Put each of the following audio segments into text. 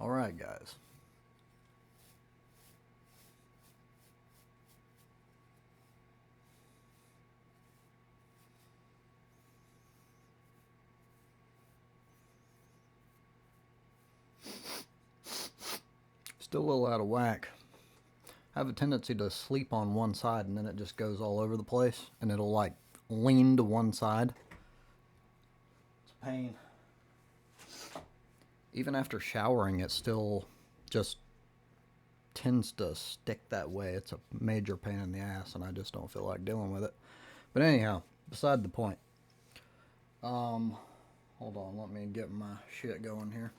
All right, guys. Still a little out of whack. I have a tendency to sleep on one side and then it just goes all over the place and it'll like lean to one side. It's a pain. Even after showering, it still just tends to stick that way. It's a major pain in the ass and I just don't feel like dealing with it. But anyhow, beside the point. Um, Hold on, let me get my shit going here.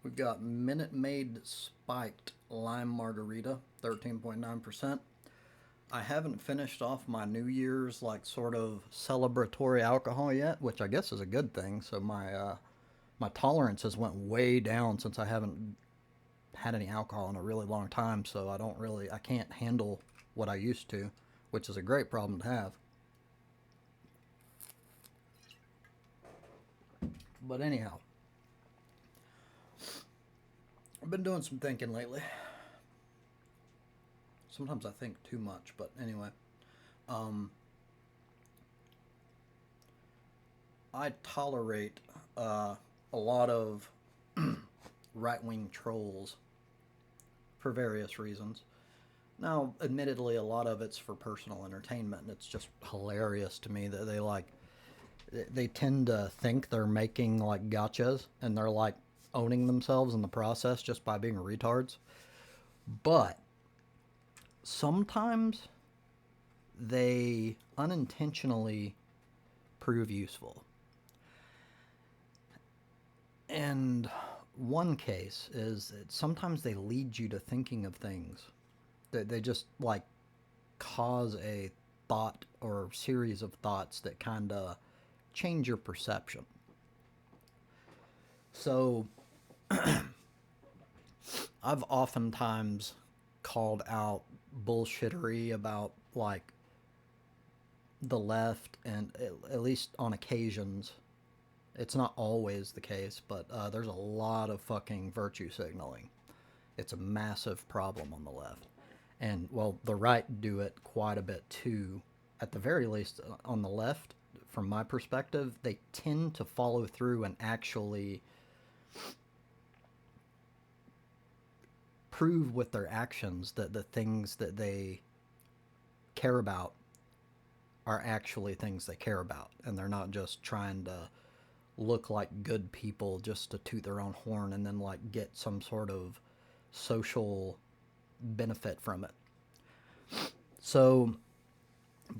We've got Minute Maid Spiked Lime Margarita, 13.9%. I haven't finished off my New Year's like sort of celebratory alcohol yet, which I guess is a good thing. So my tolerance has went way down since I haven't had any alcohol in a really long time. So I can't handle what I used to, which is a great problem to have. But anyhow, I've been doing some thinking lately. Sometimes I think too much, but anyway, um, I tolerate a lot of right wing trolls for various reasons. Now, admittedly, a lot of it's for personal entertainment, and it's just hilarious to me that they tend to think they're making like gotchas, and they're like owning themselves in the process just by being retards. But sometimes they unintentionally prove useful. And one case is that sometimes they lead you to thinking of things that they just like cause a thought or series of thoughts that kind of change your perception. So I've oftentimes called out bullshittery about like the left, and at least on occasions, it's not always the case, but there's a lot of fucking virtue signaling. It's a massive problem on the left. And, well, the right do it quite a bit too. At the very least, on the left, from my perspective, they tend to follow through and actually prove with their actions that the things that they care about are actually things they care about. And they're not just trying to look like good people just to toot their own horn and then like get some sort of social benefit from it. So,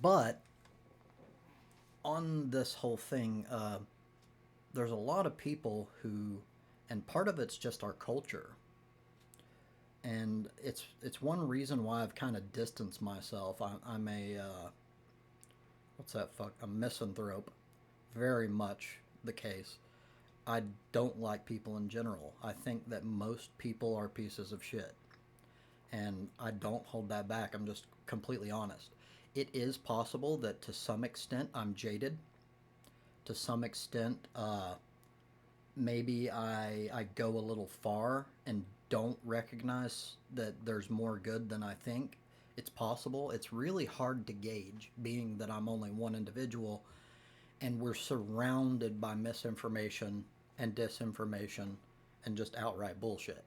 but on this whole thing, there's a lot of people who, and part of it's just our culture, and it's one reason why I've kind of distanced myself. I'm a what's that fuck? A misanthrope, very much the case. I don't like people in general. I think that most people are pieces of shit, and I don't hold that back. I'm just completely honest. It is possible that to some extent I'm jaded. To some extent, maybe I go a little far and don't recognize that there's more good than I think. It's possible. It's really hard to gauge, being that I'm only one individual and we're surrounded by misinformation and disinformation and just outright bullshit.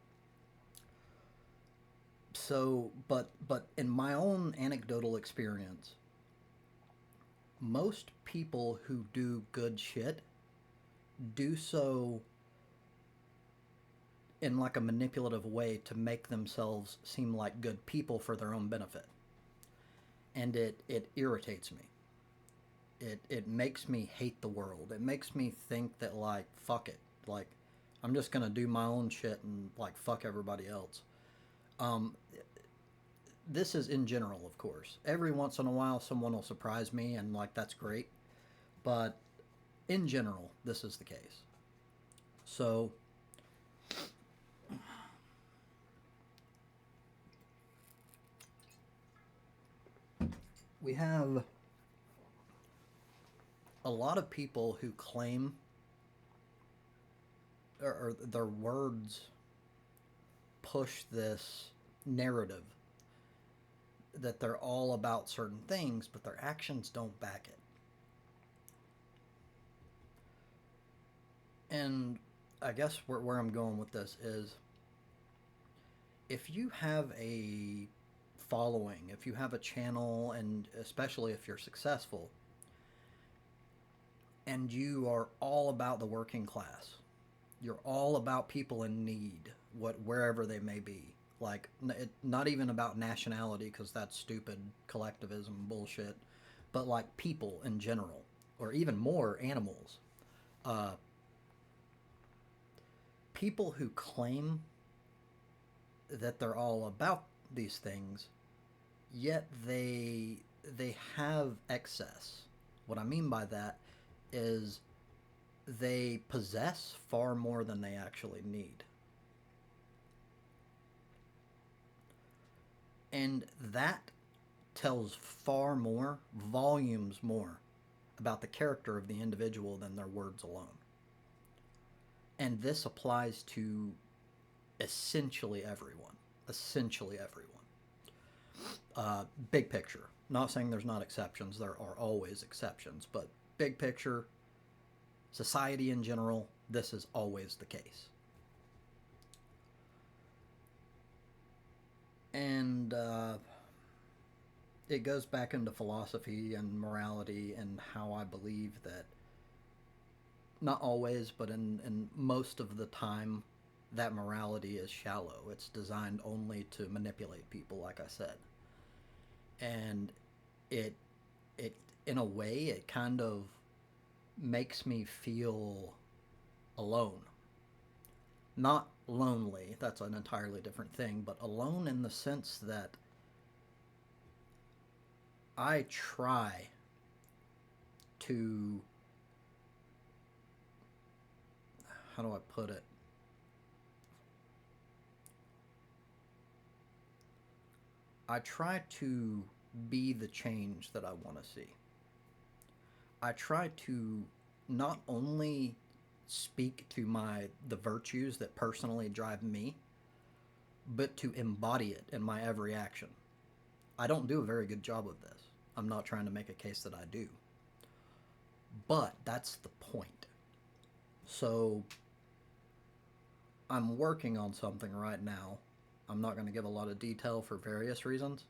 So, but in my own anecdotal experience, most people who do good shit do so in like a manipulative way to make themselves seem like good people for their own benefit. And it irritates me. It makes me hate the world. It makes me think that like fuck it. Like I'm just gonna do my own shit and like fuck everybody else. Um, this is in general, of course. Every once in a while, someone will surprise me, and like that's great. But in general, this is the case. So we have a lot of people who claim or their words push this narrative that they're all about certain things, but their actions don't back it. And I guess where I'm going with this is if you have a following, if you have a channel, and especially if you're successful, and you are all about the working class, you're all about people in need, wherever they may be. Like, not even about nationality, because that's stupid collectivism bullshit, but like people in general, or even more animals. Uh, People who claim that they're all about these things, yet they have excess. What I mean by that is they possess far more than they actually need. And that tells far more, volumes more, about the character of the individual than their words alone. And this applies to essentially everyone. Essentially everyone. Big picture. Not saying there's not exceptions, there are always exceptions, but big picture, society in general, this is always the case. And it goes back into philosophy and morality and how I believe that, not always, but in most of the time, that morality is shallow. It's designed only to manipulate people, like I said. And it it in a way it kind of makes me feel alone. Not lonely, that's an entirely different thing, but alone in the sense that I try to, how do I put it? I try to be the change that I want to see. I try to not only speak to the virtues that personally drive me, but to embody it in my every action. I don't do a very good job of this. I'm not trying to make a case that I do. But that's the point. So I'm working on something right now. I'm not going to give a lot of detail for various reasons,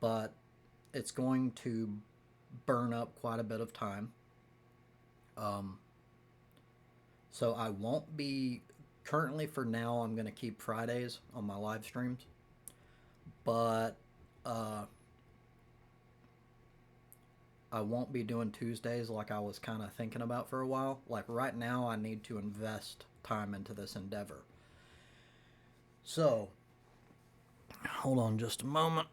but it's going to burn up quite a bit of time. Um, so I won't be, currently for now, I'm going to keep Fridays on my live streams, but uh, I won't be doing Tuesdays like I was kind of thinking about for a while. Like right now, I need to invest time into this endeavor. So, hold on just a moment.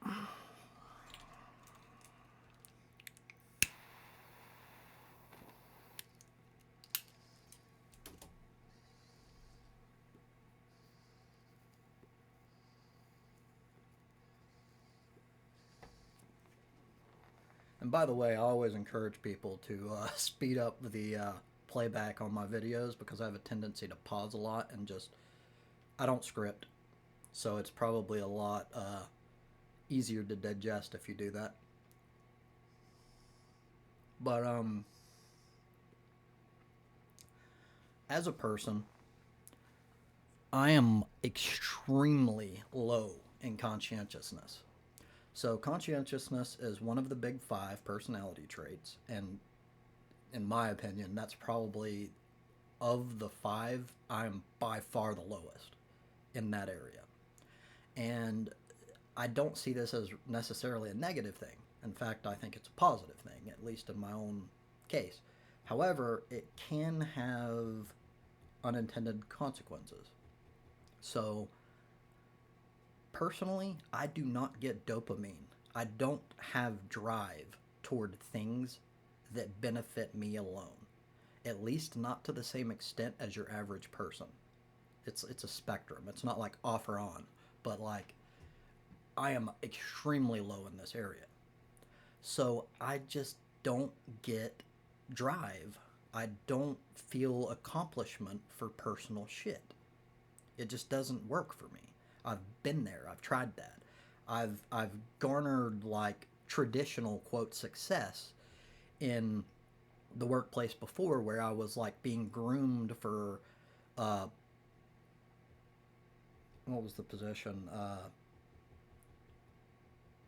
And by the way, I always encourage people to speed up the playback on my videos because I have a tendency to pause a lot and just, I don't script. So it's probably a lot easier to digest if you do that. But as a person, I am extremely low in conscientiousness. So conscientiousness is one of the big five personality traits, and in my opinion, that's probably, of the five, I'm by far the lowest in that area. And I don't see this as necessarily a negative thing. In fact, I think it's a positive thing, at least in my own case. However, it can have unintended consequences. So, personally, I do not get dopamine. I don't have drive toward things that benefit me alone. At least not to the same extent as your average person. It's a spectrum. It's not like off or on, but like I am extremely low in this area. So I just don't get drive I don't feel accomplishment for personal shit. It just doesn't work for me. I've been there. I've tried that. I've garnered like traditional quote success in the workplace before, where I was like being groomed for uh, what was the position?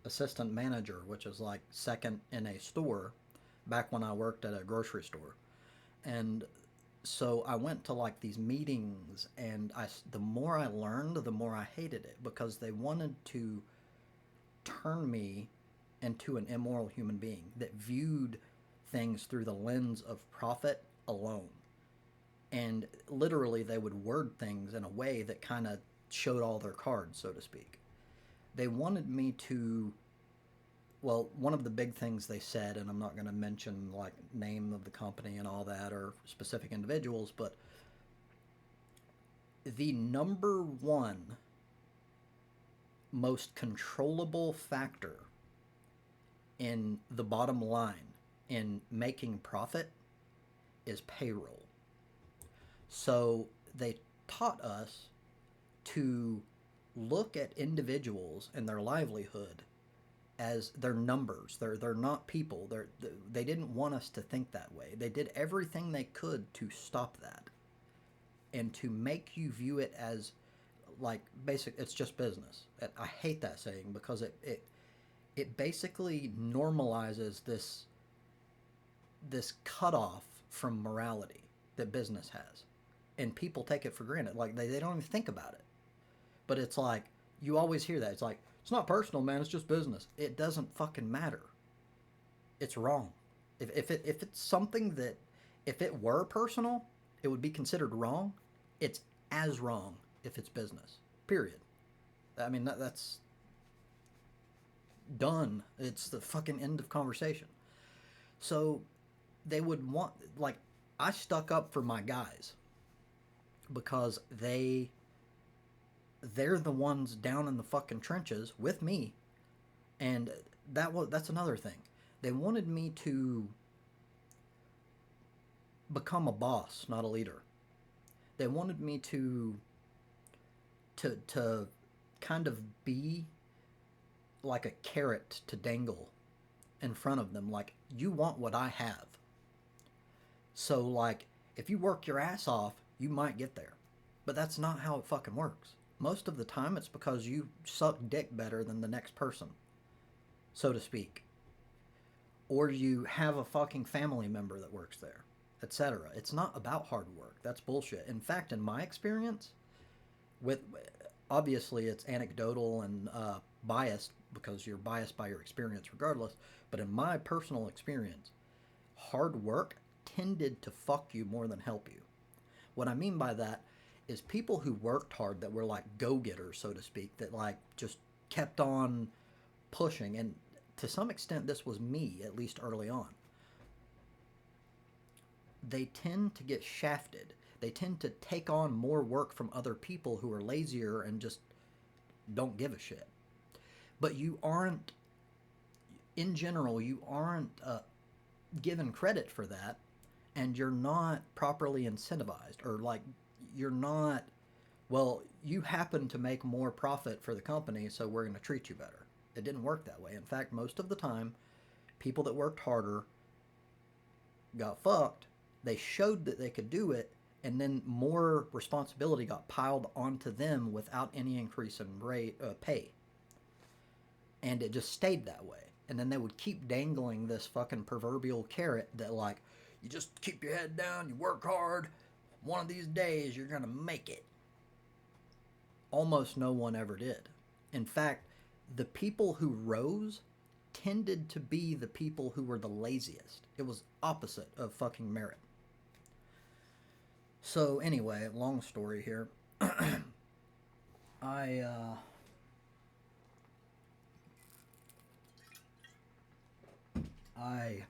Assistant manager, which is like second in a store, back when I worked at a grocery store. And so I went to like these meetings, and the more I learned, the more I hated it, because they wanted to turn me into an immoral human being that viewed things through the lens of profit alone. And literally, they would word things in a way that kind of showed all their cards, so to speak. They wanted me to, well, one of the big things they said, and I'm not going to mention like name of the company and all that or specific individuals, but the number one most controllable factor in the bottom line in making profit is payroll. So they taught us to look at individuals and their livelihood as their numbers. They're not people. They didn't want us to think that way. They did everything they could to stop that and to make you view it as like basic. It's just business. I hate that saying because it basically normalizes this cutoff from morality that business has, and people take it for granted. Like they don't even think about it. But it's like you always hear that. It's like it's not personal, man. It's just business. It doesn't fucking matter. It's wrong. If it's something that if it were personal, it would be considered wrong. It's as wrong if it's business. Period. I mean that's done. It's the fucking end of conversation. So they would want like I stuck up for my guys because they're the ones down in the fucking trenches with me, and that's another thing. They wanted me to become a boss, not a leader. They wanted me to kind of be like a carrot to dangle in front of them, like you want what I have. So like if you work your ass off, you might get there. But that's not how it fucking works. Most of the time it's because you suck dick better than the next person, so to speak. Or you have a fucking family member that works there, etc. It's not about hard work. That's bullshit. In fact, in my experience, with obviously it's anecdotal and biased because you're biased by your experience regardless, but in my personal experience, hard work tended to fuck you more than help you. What I mean by that is people who worked hard that were like go-getters, so to speak, that like just kept on pushing, and to some extent this was me at least early on. They tend to get shafted. They tend to take on more work from other people who are lazier and just don't give a shit. But you aren't, in general, you aren't given credit for that, and you're not properly incentivized, or like you're not, well, you happen to make more profit for the company, so we're going to treat you better. It didn't work that way. In fact, most of the time, people that worked harder got fucked. They showed that they could do it, and then more responsibility got piled onto them without any increase in rate pay, and it just stayed that way. And then they would keep dangling this fucking proverbial carrot that like you just keep your head down, you work hard, one of these days you're gonna make it. Almost no one ever did. In fact, the people who rose tended to be the people who were the laziest. It was opposite of fucking merit. So anyway, long story here. I I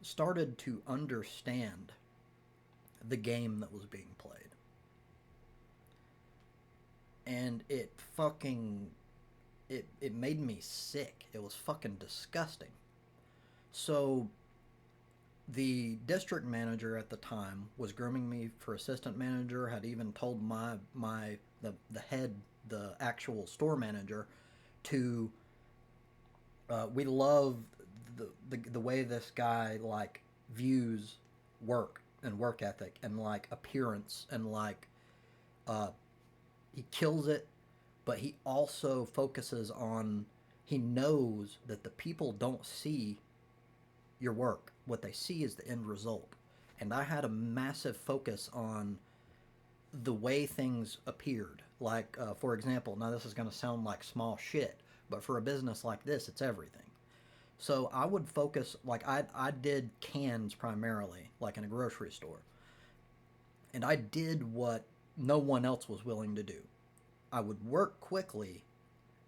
started to understand the game that was being played. And it made me sick. It was fucking disgusting. So The district manager at the time was grooming me for assistant manager. Had even told the head, the actual store manager, to we love the way this guy like views work and work ethic and like appearance and like uh, he kills it, but he also focuses on, he knows that the people don't see your work. What they see is the end result. And I had a massive focus on the way things appeared. Like, for example, now this is going to sound like small shit, but for a business like this, it's everything. So I would focus, like, I did cans primarily, like in a grocery store. And I did what no one else was willing to do. I would work quickly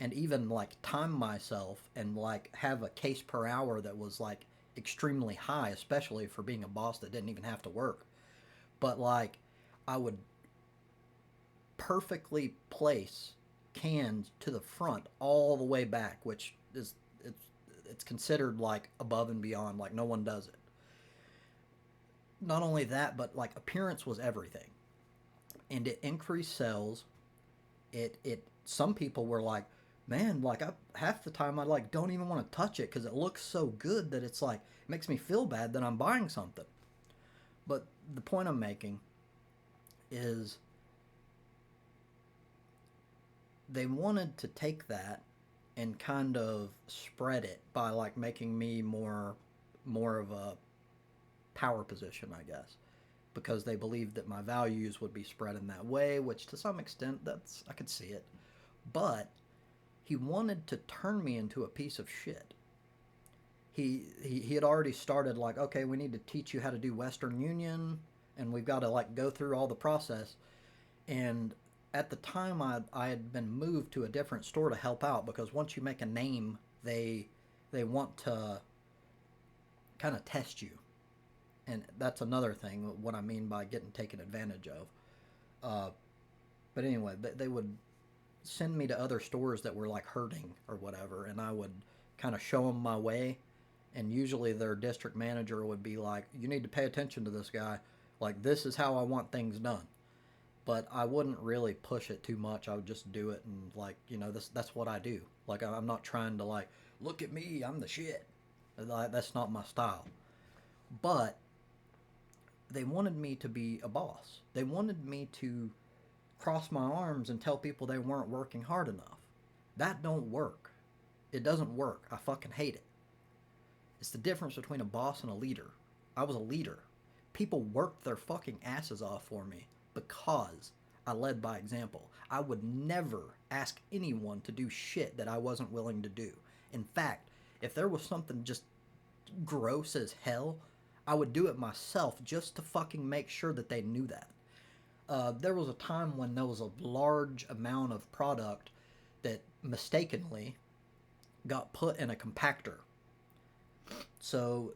and even like time myself and like have a case per hour that was like extremely high, especially for being a boss that didn't even have to work. But like I would perfectly place cans to the front all the way back, which is it's considered like above and beyond, like no one does it. Not only that, but like appearance was everything. And it increased sales. It some people were like, man, like I half the time I like don't even want to touch it because it looks so good that it's like it makes me feel bad that I'm buying something. But the point I'm making is they wanted to take that and kind of spread it by like making me more of a power position, I guess, because they believed that my values would be spread in that way, which to some extent that's I could see it. But he wanted to turn me into a piece of shit. He had already started like, okay, we need to teach you how to do Western Union, and we've got to like go through all the process. And at the time, I had been moved to a different store to help out because once you make a name, they want to kind of test you, and that's another thing. What I mean by getting taken advantage of. Uh, but anyway, they would send me to other stores that were like hurting or whatever, and I would kind of show them my way. And usually their district manager would be like, "You need to pay attention to this guy. Like this is how I want things done." But I wouldn't really push it too much. I would just do it and like this that's what I do. Like I'm not trying to like look at me, I'm the shit. That's not my style. But they wanted me to be a boss. They wanted me to cross my arms and tell people they weren't working hard enough. That don't work. It doesn't work. I fucking hate it. It's the difference between a boss and a leader. I was a leader. People worked their fucking asses off for me because I led by example. I would never ask anyone to do shit that I wasn't willing to do. In fact, if there was something just gross as hell, I would do it myself just to fucking make sure that they knew that. There was a time when there was a large amount of product that mistakenly got put in a compactor. So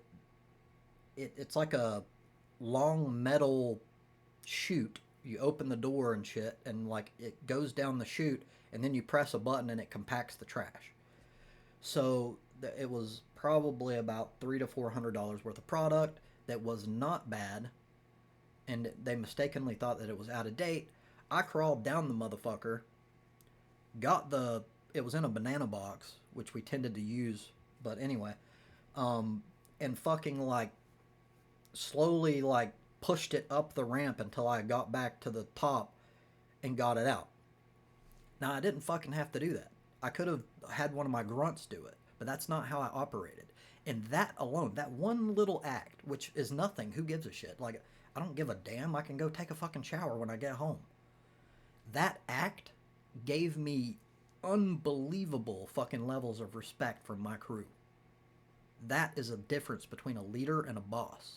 it's like a long metal chute. You open the door and shit, and like it goes down the chute, and then you press a button and it compacts the trash. So it was probably about $300 to $400 worth of product that was not bad, and they mistakenly thought that it was out of date. I crawled down the motherfucker, got the it was in a banana box, which we tended to use, but anyway, um, and fucking like slowly like pushed it up the ramp until I got back to the top and got it out. Now I didn't fucking have to do that. I could have had one of my grunts do it, but that's not how I operated. And that alone, that one little act, which is nothing, who gives a shit? Like I don't give a damn. I can go take a fucking shower when I get home. That act gave me unbelievable fucking levels of respect from my crew. That is a difference between a leader and a boss.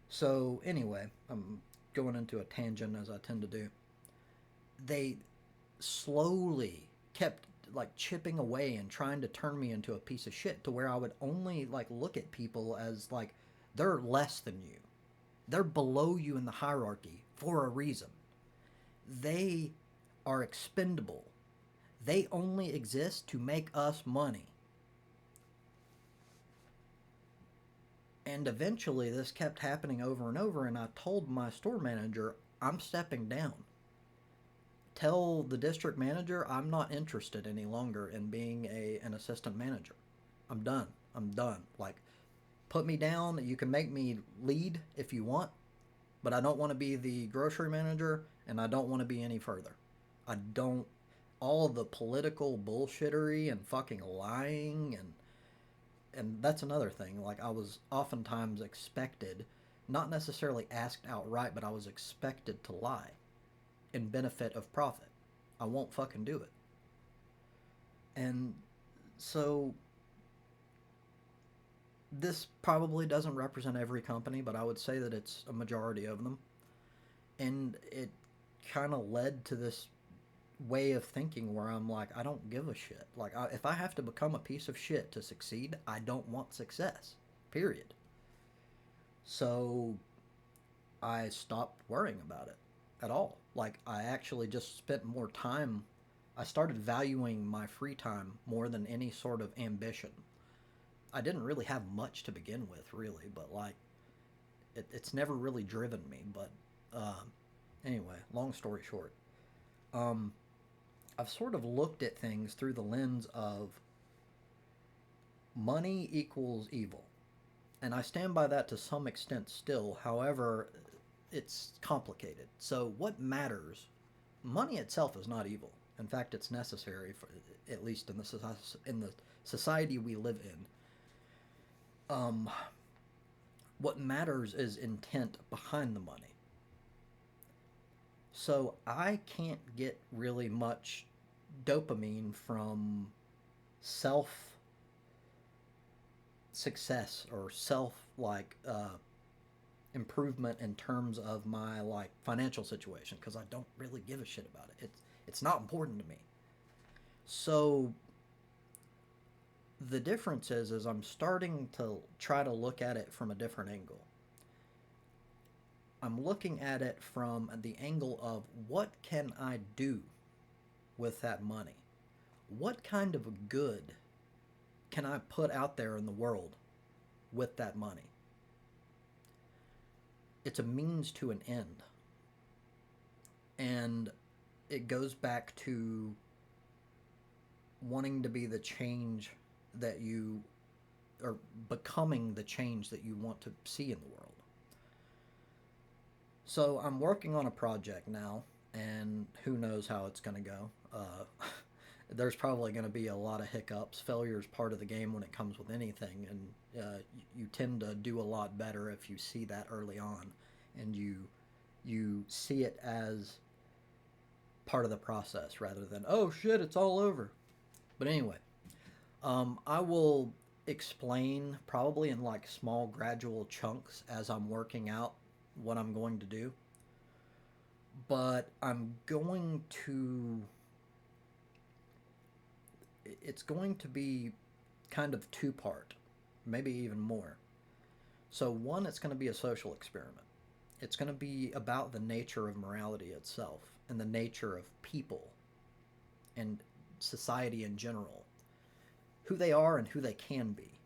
So anyway, I'm going into a tangent as I tend to do. They slowly kept like chipping away and trying to turn me into a piece of shit to where I would only like look at people as like they're less than you. They're below you in the hierarchy for a reason. They are expendable. They only exist to make us money. And eventually this kept happening over and over, and I told my store manager, I'm stepping down. Tell the district manager I'm not interested any longer in being an assistant manager. I'm done. I'm done. Like, put me down. You can make me lead if you want, but I don't want to be the grocery manager, and I don't want to be any further. I don't. All of the political bullshittery and fucking lying, and that's another thing. Like, I was oftentimes expected, not necessarily asked outright, but I was expected to lie in benefit of profit. I won't fucking do it. And so this probably doesn't represent every company, but I would say that it's a majority of them. And it kind of led to this way of thinking where I'm like, I don't give a shit. Like, if I have to become a piece of shit to succeed, I don't want success. Period. So I stopped worrying about it at all. Like, I actually just spent more time. I started valuing my free time more than any sort of ambition. I didn't really have much to begin with, really, but like, it's never really driven me. But anyway, long story short, um, I've sort of looked at things through the lens of money equals evil. And I stand by that to some extent still. However, it's complicated. So, what matters? Money itself is not evil. In fact, it's necessary for, at least in the society we live in. Um, what matters is intent behind the money. So I can't get really much dopamine from self success or self improvement in terms of my like financial situation because I don't really give a shit about it. It's not important to me. So the difference is I'm starting to try to look at it from a different angle. I'm looking at it from the angle of what can I do with that money? What kind of good can I put out there in the world with that money? It's a means to an end. And it goes back to wanting to be the change that you or becoming the change that you want to see in the world. So I'm working on a project now, and who knows how it's going to go. There's probably going to be a lot of hiccups. Failure is part of the game when it comes with anything, and you tend to do a lot better if you see that early on, and you see it as part of the process rather than oh shit, it's all over. But anyway, I will explain probably in like small gradual chunks as I'm working out what I'm going to do. But it's going to be kind of two part, maybe even more. So one, it's going to be a social experiment. It's going to be about the nature of morality itself and the nature of people and society in general, who they are and who they can be.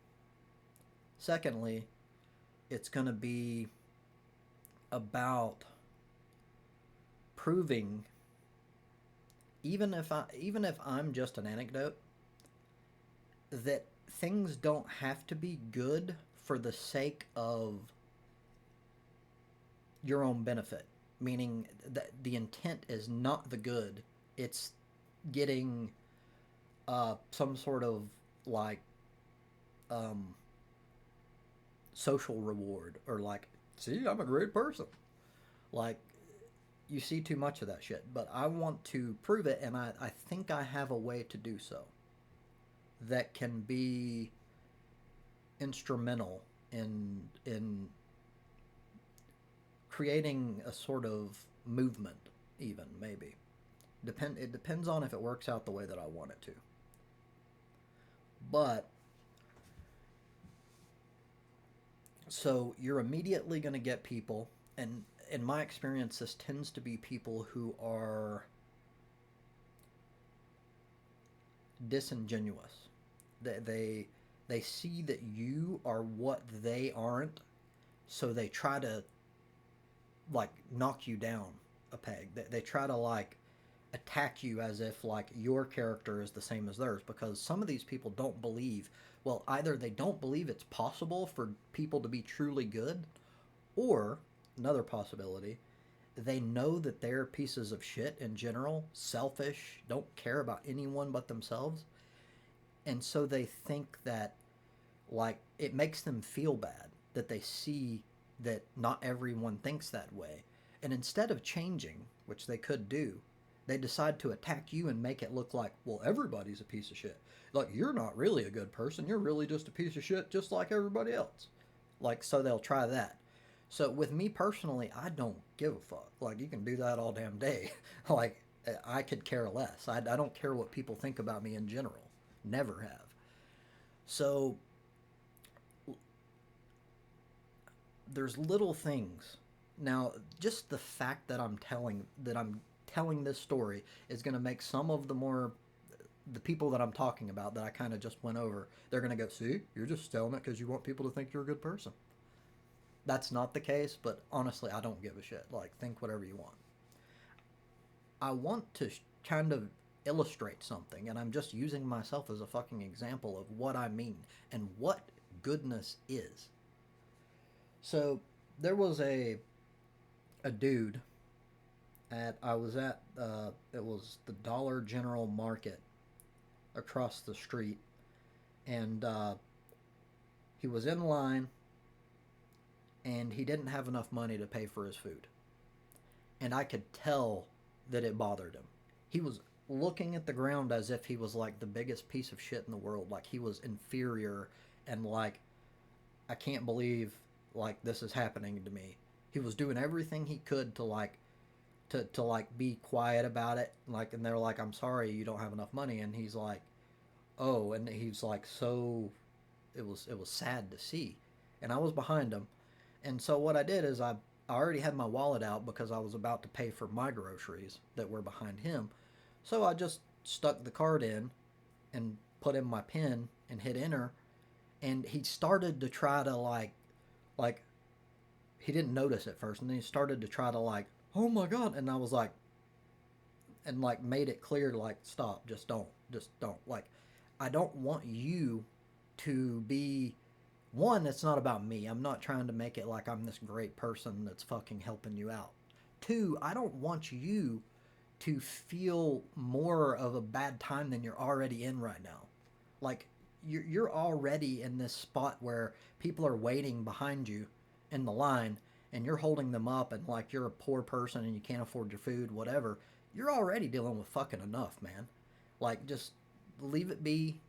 Secondly, it's going to be about proving even if I'm just an anecdote that things don't have to be good for the sake of your own benefit, meaning that the intent is not the good, it's getting some sort of like um, social reward or like, see, I'm a great person. Like, you see too much of that shit. But I want to prove it, and I think I have a way to do so that can be instrumental in creating a sort of movement, even maybe. It depends on if it works out the way that I want it to. But so you're immediately going to get people, and in my experience, this tends to be people who are disingenuous. They They see that you are what they aren't, so they try to like knock you down a peg. They try to like attack you as if like your character is the same as theirs, because some of these people don't believe, well, either they don't believe it's possible for people to be truly good, or another possibility, they know that they're pieces of shit in general, selfish, don't care about anyone but themselves, and so they think that like it makes them feel bad that they see that not everyone thinks that way. And instead of changing, which they could do, they decide to attack you and make it look like, well, everybody's a piece of shit. Like, you're not really a good person. You're really just a piece of shit, just like everybody else. Like, so they'll try that. So, with me personally, I don't give a fuck. Like, you can do that all damn day. Like, I could care less. I don't care what people think about me in general. Never have. So, there's little things. Now, just the fact that I'm telling this story is going to make some of the people that I'm talking about that I kind of just went over, they're going to go, "See, you're just telling it because you want people to think you're a good person." That's not the case, but honestly, I don't give a shit. Like, think whatever you want. I want to kind of illustrate something, and I'm just using myself as a fucking example of what I mean and what goodness is. So, there was a dude at I was at it was the Dollar General Market across the street, and he was in line, and he didn't have enough money to pay for his food, and I could tell that it bothered him. He was looking at the ground as if he was like the biggest piece of shit in the world, like he was inferior, and like, I can't believe like this is happening to me. He was doing everything he could to like to like be quiet about it, like, and they're like, "I'm sorry, you don't have enough money," and he's like, "Oh," and he's like, so it was sad to see, and I was behind him, and so what I did is I already had my wallet out because I was about to pay for my groceries that were behind him, so I just stuck the card in and put in my pin and hit enter, and he started to try to like he didn't notice at first, and then he started to try to like, "Oh my god," and I was like, and like made it clear, like, stop, just don't, like, I don't want you to be, one, it's not about me. I'm not trying to make it like I'm this great person that's fucking helping you out. Two, I don't want you to feel more of a bad time than you're already in right now. Like, you're already in this spot where people are waiting behind you in the line, and you're holding them up, and like you're a poor person and you can't afford your food, whatever. You're already dealing with fucking enough, man. Like, just leave it be.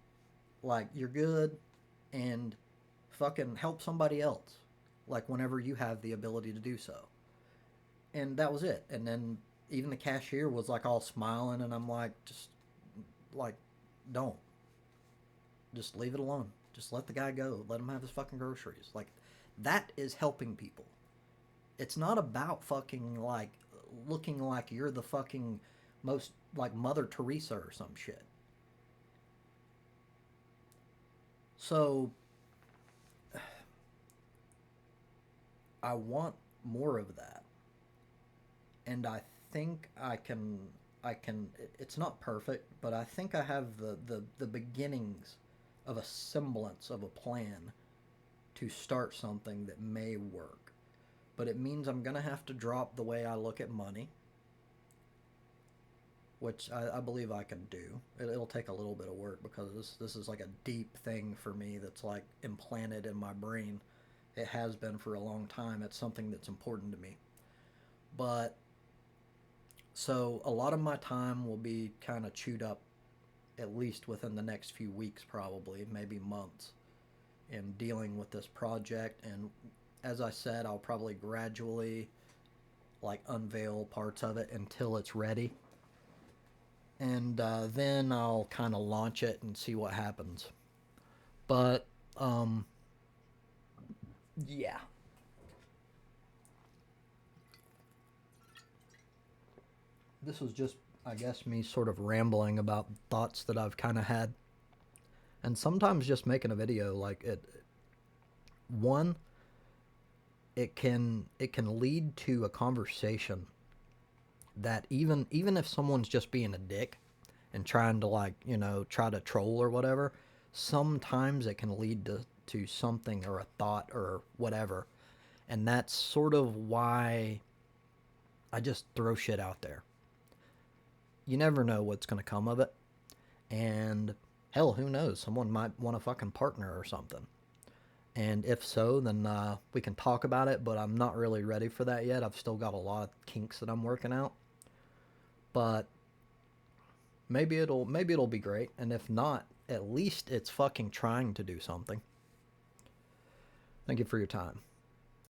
Like, you're good, and fucking help somebody else. Like, whenever you have the ability to do so. And that was it. And then even the cashier was like all smiling, and I'm like, just like, don't. Just leave it alone. Just let the guy go. Let him have his fucking groceries. Like, that is helping people. It's not about fucking like looking like you're the fucking most like Mother Teresa or some shit. So I want more of that, and I think I can. It's not perfect, but I think I have the beginnings of a semblance of a plan to start something that may work. But it means I'm gonna have to drop the way I look at money, which I believe I can do. It'll take a little bit of work because this is like a deep thing for me that's like implanted in my brain. It has been for a long time. It's something that's important to me. But so a lot of my time will be kind of chewed up, at least within the next few weeks, probably, maybe months, in dealing with this project. And as I said, I'll probably gradually like unveil parts of it until it's ready. And then I'll kind of launch it and see what happens. But um, yeah, this was just, I guess, me sort of rambling about thoughts that I've kind of had, And sometimes just making a video, like one, it can lead to a conversation that even if someone's just being a dick and trying to, like, try to troll or whatever, sometimes it can lead to something or a thought or whatever. And that's sort of why I just throw shit out there. You never know what's going to come of it. And hell, who knows? Someone might want a fucking partner or something. And if so, then we can talk about it, but I'm not really ready for that yet. I've still got a lot of kinks that I'm working out. But maybe it'll be great. And if not, at least it's fucking trying to do something. Thank you for your time.